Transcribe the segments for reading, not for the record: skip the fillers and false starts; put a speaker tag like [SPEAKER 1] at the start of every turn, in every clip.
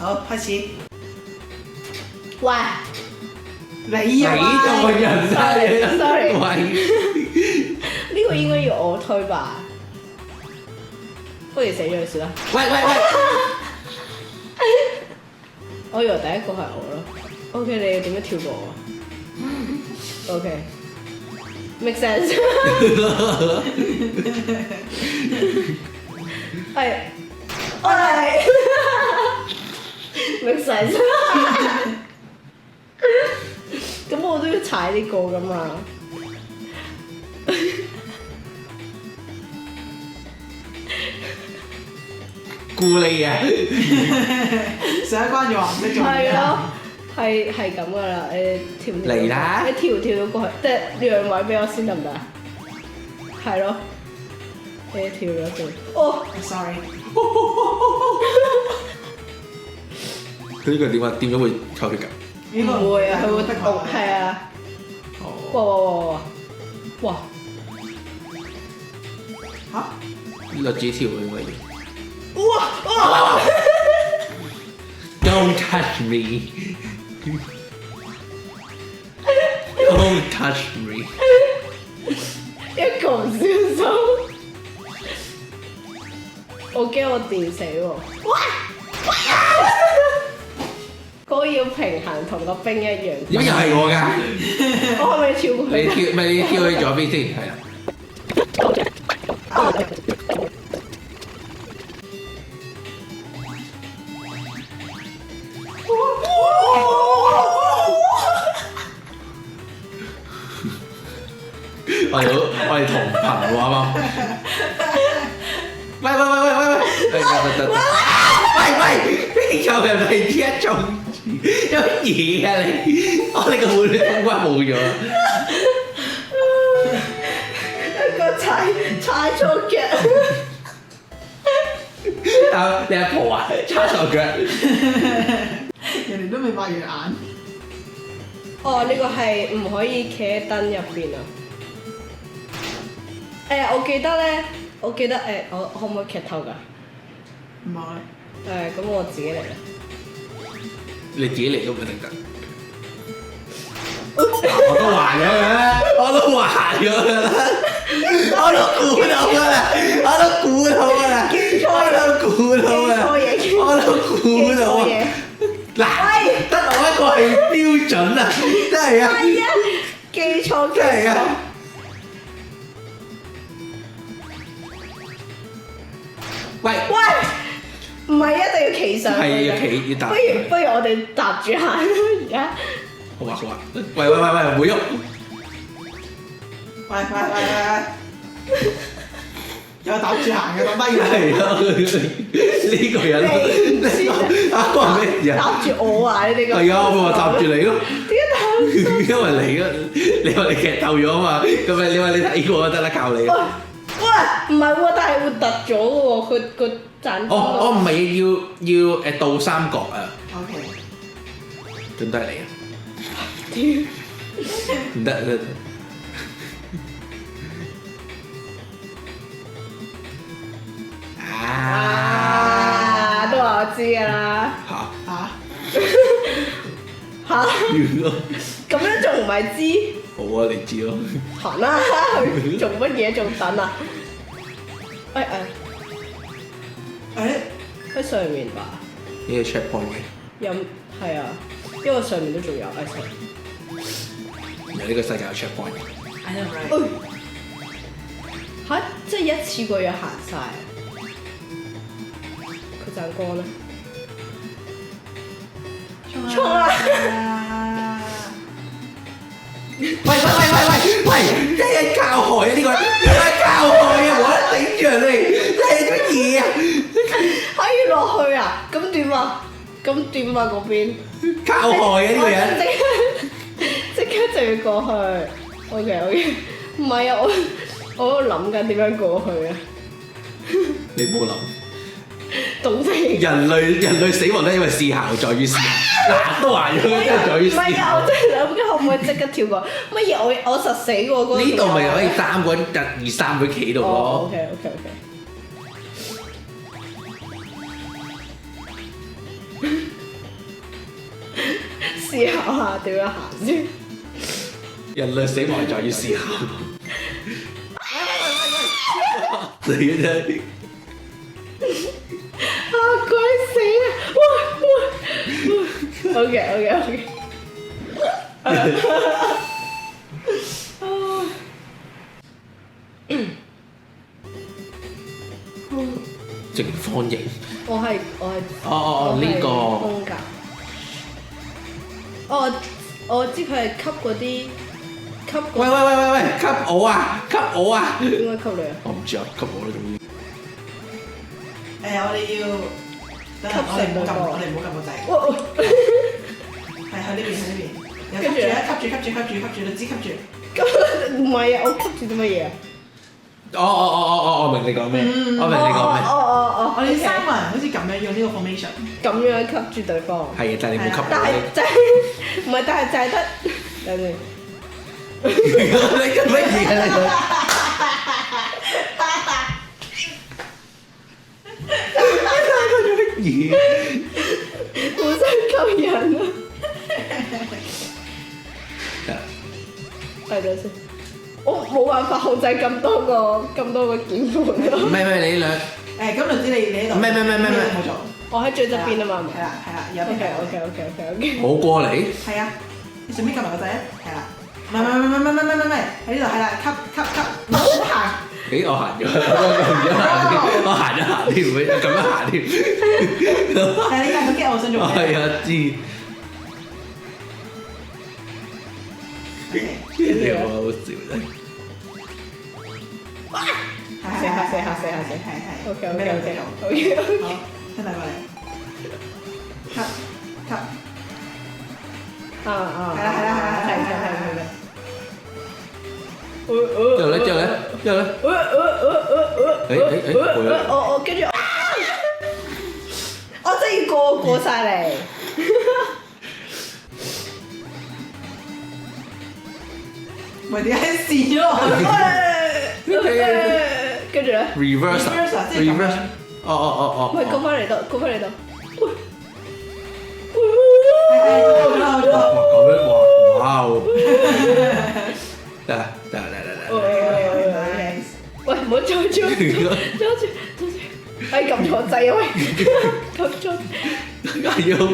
[SPEAKER 1] 好，開始。
[SPEAKER 2] 喂，
[SPEAKER 1] 你啊，
[SPEAKER 3] 做人真
[SPEAKER 2] sorry
[SPEAKER 3] 喂
[SPEAKER 2] 呢個應該要我推吧？不如死咗佢算啦。
[SPEAKER 3] 喂，
[SPEAKER 2] 我以為第一個係我咯。OK， 你點樣跳過我？OK，make sense。係，我係 make sense。咁我都要踩呢個㗎嘛。
[SPEAKER 3] 顧你啊！
[SPEAKER 1] 上一關就話唔識做
[SPEAKER 2] 係
[SPEAKER 1] 嘢。
[SPEAKER 2] 咯，係咁噶啦，你跳唔跳到？
[SPEAKER 3] 嚟啦
[SPEAKER 2] 你跳唔跳到過去？即係讓位俾我先得唔得啊？係咯，你跳咗先。哦，
[SPEAKER 1] Sorry，
[SPEAKER 3] 佢呢個點啊？點樣會抽血㗎？
[SPEAKER 1] 應該
[SPEAKER 2] 唔會啊，佢會
[SPEAKER 1] 得
[SPEAKER 2] 哦，係啊。哇
[SPEAKER 3] 哦，
[SPEAKER 2] 哇哇哇！
[SPEAKER 1] 嚇？
[SPEAKER 3] 呢個自己跳應該要。
[SPEAKER 2] 哇！
[SPEAKER 3] Don't touch me! Don't touch me!
[SPEAKER 2] 一個唔小心，我驚我電死喎！哇！嗰個要平衡同個冰一樣。
[SPEAKER 3] 點解又係我㗎？
[SPEAKER 2] 我係咪跳過去？
[SPEAKER 3] 你跳咪你跳去左邊先，係啦。我哋同頻喎啱啱。喂，邊有人係呢一種有乜嘢啊你？我哋個滿血通關冇咗。
[SPEAKER 2] 一個踩錯腳。
[SPEAKER 3] 啊！你阿婆啊，叉錯腳。
[SPEAKER 1] 人哋都未擘完眼。
[SPEAKER 2] 哦，呢個係唔可以企喺燈入邊啊！我記得咧，我可唔可以劇透㗎？
[SPEAKER 1] 唔係。
[SPEAKER 2] 咁我自己嚟啦。
[SPEAKER 3] 你自己嚟都唔一定得。我都話咗嘅啦，我都估到㗎啦，嗱，得我一個係標準啊，真係啊！
[SPEAKER 2] 係啊，記錯
[SPEAKER 3] 真係啊！喂，
[SPEAKER 2] 唔係一定要企上去
[SPEAKER 3] 係要
[SPEAKER 2] 嘅。
[SPEAKER 3] 企要搭。
[SPEAKER 2] 不如我哋搭住行而家。
[SPEAKER 3] 好啊！喂，唔會喐。
[SPEAKER 1] 喂，有搭住行嘅，當低要
[SPEAKER 3] 係啊，呢個人關咩事啊？
[SPEAKER 2] 搭住我啊！你哋個
[SPEAKER 3] 係啊，我咪話搭住你咯。
[SPEAKER 2] 點解搭？
[SPEAKER 3] 因為你話你劇透咗啊嘛，咁咪你話你睇過就得啦，靠你。
[SPEAKER 2] 喂，唔係喎，但係會突咗嘅喎，佢個盞。
[SPEAKER 3] 我唔係要倒三角啊，
[SPEAKER 1] OK。
[SPEAKER 3] 準都係你啊！
[SPEAKER 2] 屌！
[SPEAKER 3] 唔得。
[SPEAKER 2] 都話我知㗎啦。嚇！咁樣仲唔係知？
[SPEAKER 3] 好啊，你知咯。
[SPEAKER 2] 行啦，佢做乜嘢仲等啊？喺上面吧。
[SPEAKER 3] 呢個 checkpoint 嘅，
[SPEAKER 2] 有係啊，因為上面都仲有
[SPEAKER 3] 原來呢個世界有 checkpoint 嘅。
[SPEAKER 1] I know right。
[SPEAKER 2] 嚇！即係一次過要行晒，佢盞光咧。衝啊！
[SPEAKER 3] 喂！真係教害啊！呢個教害啊！我頂住你，真係乜嘢啊？
[SPEAKER 2] 可以落去啊？咁點啊？嗰邊？
[SPEAKER 3] 教害啊！呢個人。
[SPEAKER 2] 即刻就要過去。OK，唔係啊，我喺度諗緊點樣過去啊。
[SPEAKER 3] 你冇諗。
[SPEAKER 2] 懂死。
[SPEAKER 3] 人類死亡都係因為試行在於試行。嗱，都話咗真係在於試行。
[SPEAKER 2] 唔係啊！我真係諗緊可唔可以即刻跳過？乜嘢？我實死喎嗰個。
[SPEAKER 3] 呢度咪可以3個人1、2、3個企度咯。
[SPEAKER 2] OK。思考下點樣行先。
[SPEAKER 3] 人類死亡在於思考。你嘅啫。
[SPEAKER 2] 啊！鬼死啊！哇！OK。
[SPEAKER 3] 正方形。
[SPEAKER 2] 我係
[SPEAKER 3] 呢個。
[SPEAKER 2] 風格。我知佢係吸嗰啲吸。
[SPEAKER 3] 喂！吸我啊！吸我啊！
[SPEAKER 2] 點解吸你啊？
[SPEAKER 3] 我唔知啊，吸我啦，總之。
[SPEAKER 1] 我哋要等陣，我哋唔好撳個掣。係喺呢邊。又吸住，你知吸住。
[SPEAKER 2] 唔係啊！我吸住啲乜嘢啊？
[SPEAKER 3] 我明你講咩，
[SPEAKER 1] 我哋3個人好似咁樣用呢個 formation。
[SPEAKER 2] 咁樣吸住對方。
[SPEAKER 3] 係啊，但係你冇吸我。
[SPEAKER 2] 但係就係唔係？但係就係得等陣。
[SPEAKER 3] 你做乜嘢啊？你做乜嘢？
[SPEAKER 2] 互相吸引啊！係咪先？我冇辦法控制咁多個鍵盤咯。
[SPEAKER 3] 唔係你兩。
[SPEAKER 1] 咁就知你喺度。
[SPEAKER 3] 唔係，
[SPEAKER 1] 冇錯。
[SPEAKER 2] 我喺最側邊啊嘛。
[SPEAKER 1] 係啦，有邊
[SPEAKER 2] OK。
[SPEAKER 3] 我過嚟。
[SPEAKER 1] 係啊，你順便撳埋個掣啊。係啦。唔係，喺呢度係啦，吸，唔好行。
[SPEAKER 3] 我行咗，我行咗添，會咁樣行添。
[SPEAKER 1] 係你帶個機，我想做咩？
[SPEAKER 3] 係啊，知。你有冇好笑啫？
[SPEAKER 2] 四下。OK。
[SPEAKER 1] 好，聽大過嚟。吸。係。
[SPEAKER 3] 之後咧，
[SPEAKER 2] 我跟住我真係要過晒嚟。
[SPEAKER 1] 咪點解試咗？
[SPEAKER 2] 跟住咧
[SPEAKER 3] reverse。
[SPEAKER 2] 喂，過翻嚟度。
[SPEAKER 3] 咁樣哇！得。
[SPEAKER 2] 喂，唔好阻住，哎，撳錯掣啊！喂，撳錯，
[SPEAKER 3] 係要 OK。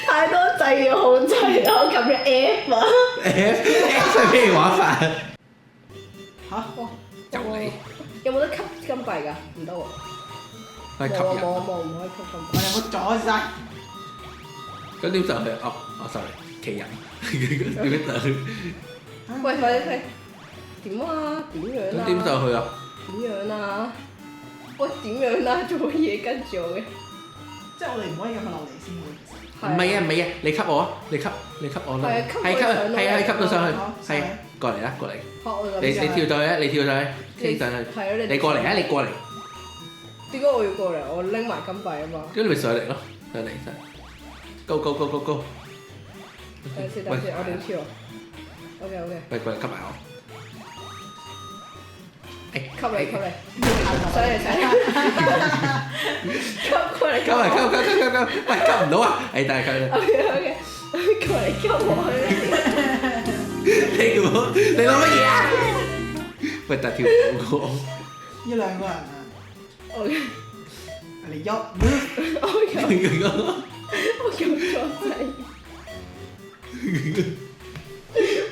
[SPEAKER 2] 太多掣要控制，我撳咗 F 啊。
[SPEAKER 3] F 係咩玩法？
[SPEAKER 1] 嚇！
[SPEAKER 3] 就你。
[SPEAKER 2] 有冇得吸金幣㗎？唔得喎。
[SPEAKER 3] 係吸人。
[SPEAKER 2] 冇，唔可以吸金幣。
[SPEAKER 1] 我有冇阻晒？
[SPEAKER 3] 咁點就係sorry，企人。點就？
[SPEAKER 2] 喂，快啲點啊？點樣啊？
[SPEAKER 3] 咁點就去啊？
[SPEAKER 2] 點樣啊？喂，點樣啊？做乜嘢跟住我嘅？
[SPEAKER 1] 即係我哋唔可以咁樣落嚟先喎。
[SPEAKER 3] 唔係啊，你吸我啊！你吸我啦。係吸到上去。係過嚟啦，過嚟。你跳上去啊！你跳上去，飛上去。
[SPEAKER 2] 係啊，
[SPEAKER 3] 你過嚟啊！你過嚟。
[SPEAKER 2] 點解我要過嚟？我拎埋金幣啊嘛。
[SPEAKER 3] 咁你咪上嚟咯，上嚟。Go！
[SPEAKER 2] 等陣先，我點跳啊？OK。
[SPEAKER 3] 喂，過嚟吸埋我。
[SPEAKER 2] 吸你，上嚟，吸過嚟，
[SPEAKER 3] 吸！喂，吸唔到啊！但係吸啦。
[SPEAKER 2] OK，過嚟吸我
[SPEAKER 3] 你攞乜嘢啊？喂，但係跳唔到個。
[SPEAKER 1] 呢兩個人啊。
[SPEAKER 2] OK。
[SPEAKER 1] 嚟喐。
[SPEAKER 2] 我撳錯掣。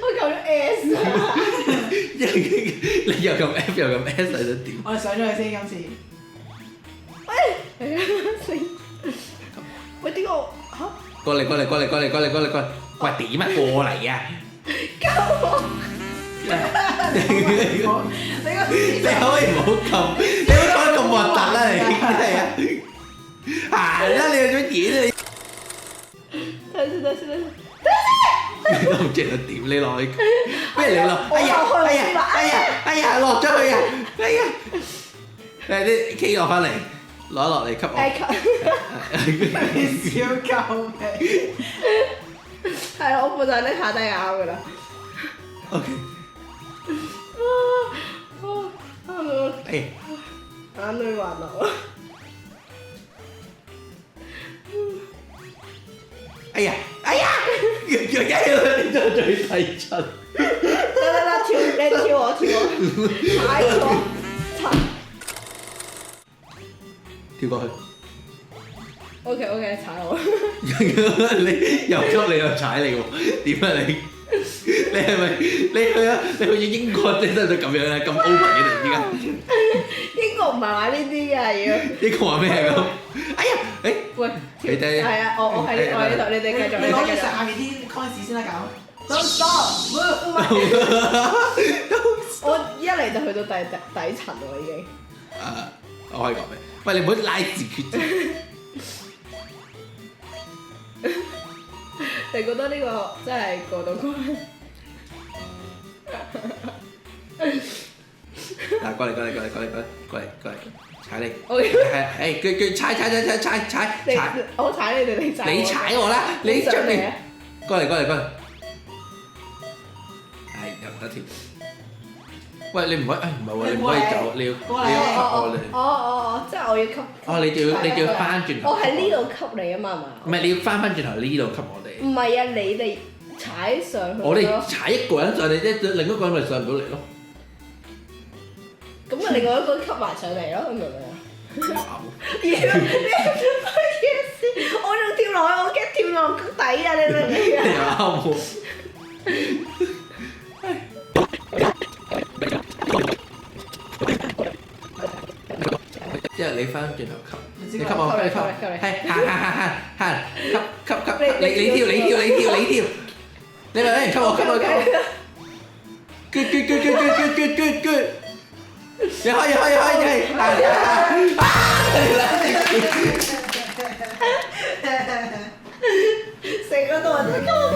[SPEAKER 2] 我撳咗 S 啊！
[SPEAKER 3] 你又撳 F 又撳 S 係想點？
[SPEAKER 1] 我哋上咗去先今次。
[SPEAKER 2] 喂，點解我嚇？
[SPEAKER 3] 過嚟！喂，點啊？過嚟啊！
[SPEAKER 2] 救我！
[SPEAKER 3] 你可唔可以唔好撳？你唔好講得咁核突啦！你係啊！行啦！你有咗嘢啊！
[SPEAKER 2] 等先。
[SPEAKER 3] 都唔知佢點，你落去，不如你落，哎呀，落咗去啊，啲 K 落翻嚟，攞落嚟吸我，
[SPEAKER 1] 小救命！
[SPEAKER 2] 係啊，我負責拎下低咬㗎啦。
[SPEAKER 3] OK。
[SPEAKER 2] 眼淚滑流啊！
[SPEAKER 3] 哎呀，你真係最細親。
[SPEAKER 2] 得，跳我，踩我，
[SPEAKER 3] 跳過去。
[SPEAKER 2] OK， 踩我。
[SPEAKER 3] 你又捉你又踩你喎？點啊你？你係咪你去咗英國即係得咁樣啊？咁 open 嘅突然之間。
[SPEAKER 2] 英國唔係玩呢啲㗎要。
[SPEAKER 3] 英國話咩咁？哎呀，
[SPEAKER 2] 喂，
[SPEAKER 3] 你哋
[SPEAKER 2] 係啊，我喺呢度，你哋繼續。
[SPEAKER 1] 你攞住下面啲 coins 先啦，搞。Don't stop！
[SPEAKER 2] 我一嚟就去到底層喎已經。
[SPEAKER 3] 我可以講咩？喂，你唔好拉字決。
[SPEAKER 2] 你覺得呢個真係過到關？
[SPEAKER 3] 嗱，過嚟，踩你。
[SPEAKER 2] OK。
[SPEAKER 3] 係，佢踩。
[SPEAKER 2] 我踩你哋，你踩。
[SPEAKER 3] 你踩我啦！你出嚟。過嚟。係又得添。喂，你唔可以，唔係喎，你唔可以走，你要吸我哋。
[SPEAKER 2] 哦，即係我要吸。
[SPEAKER 3] 你要翻轉頭。
[SPEAKER 2] 我喺呢度吸你啊嘛，係嘛？
[SPEAKER 3] 唔係，你要翻轉頭呢度吸我哋。
[SPEAKER 2] 唔係啊，你哋踩上去。
[SPEAKER 3] 我哋踩一個人上嚟啫，另一個人咪上唔到嚟咯。
[SPEAKER 2] 咁啊，另外一個吸埋上嚟咯，明唔明啊？我仲跳落去，我驚跳落谷底啊！你明唔明啊？
[SPEAKER 3] 啱喎。即係你翻轉頭吸，你吸我，係行，吸，你跳，你咪吸我，good，你可以，
[SPEAKER 2] 成個都係吸我。